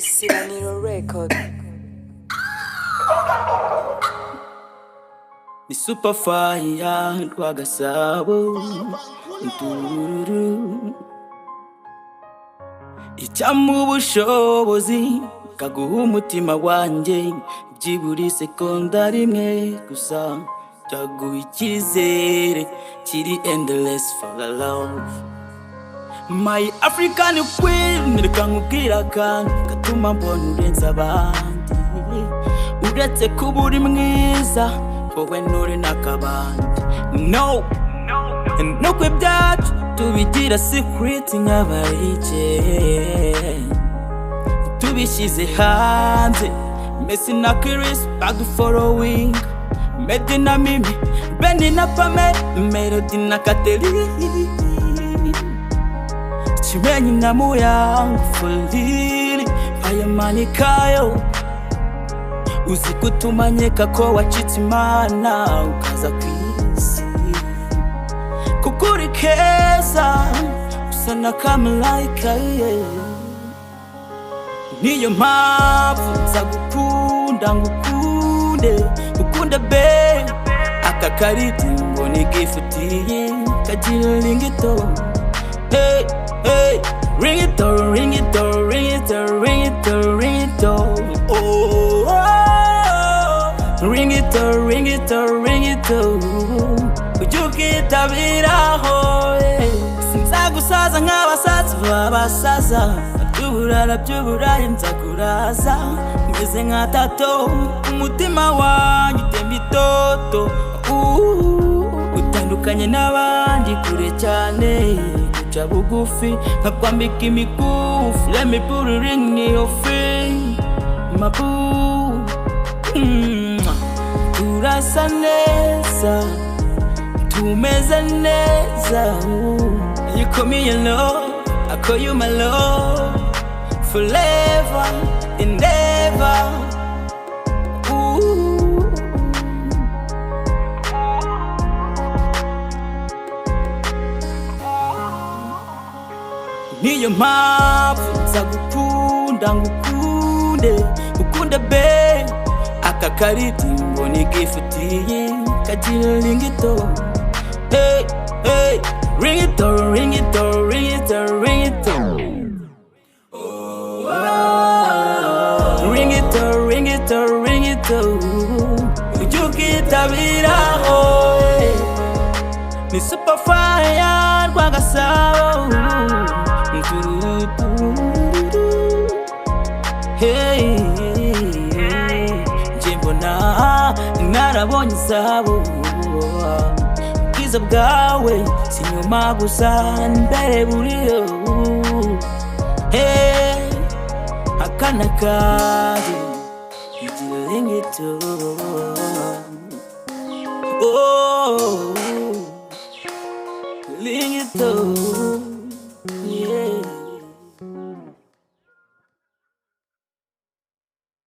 Siraniro record. Ni super fire RWAGASABO Icyampa ubushobozi kaguha umutima wanjye byibura sekonda rimwe gusa cyaguha icyizere kiri endless for the love. My African queen, reka nkubwira akantu gatuma mbona urenze abandi. Uretse kuba uri mwiza wowe nturi n'akabandi. No, nuko ibyacu tubigira secret nk'abarike, tubishyize hanze. Messi na Chris badufollowing, Medi na Mimi, Benny na Pamela, Melody na Catherine, Chimenyi na Muyango Folili, bayamanikayo. Uzi kutumanyeka ko wacitse Imana ukaza kwisi, kuko uri keza usa na kamalaika, niyo mpamvu nza gukunda ngukunde be. Aka kariti ngo nigifutiye kagira ringtone. Hey, hey, ringtone, ringtone, ringtone, ringtone, ringtone. Oh, ringtone, ringtone, ringtone. Ujukitabiraho, sinzagusaza nk'abasaza b'abasaza. By'uburara by'uburayi nzakuraza meze nka tato. Umutima wanjye utemba itoto, utandukanye n'abandi kure cyane. Guca bugufi nkakwambika imikufi. Let me put a ring in your finger, my boo. Turasa neza, tumeze neza. You call me your love, I call you my love, forever and ever. Niyo mpamvu nza gukunda ngukunde be. Aka kariti ngo nigifutiye kagira ringtone. Hey, hey, ringtone, ringtone, ringtone, ringtone. Oh, ringtone, ringtone, ringtone. Ujukitabiraho, ni super fire RWAGASABO. Hey, nje mbona narabonye izabo. Ubwiza bwawe si nyuma gusa mbere buriyo. Hey, akana kawe igira ringtone. Oh, ringtone.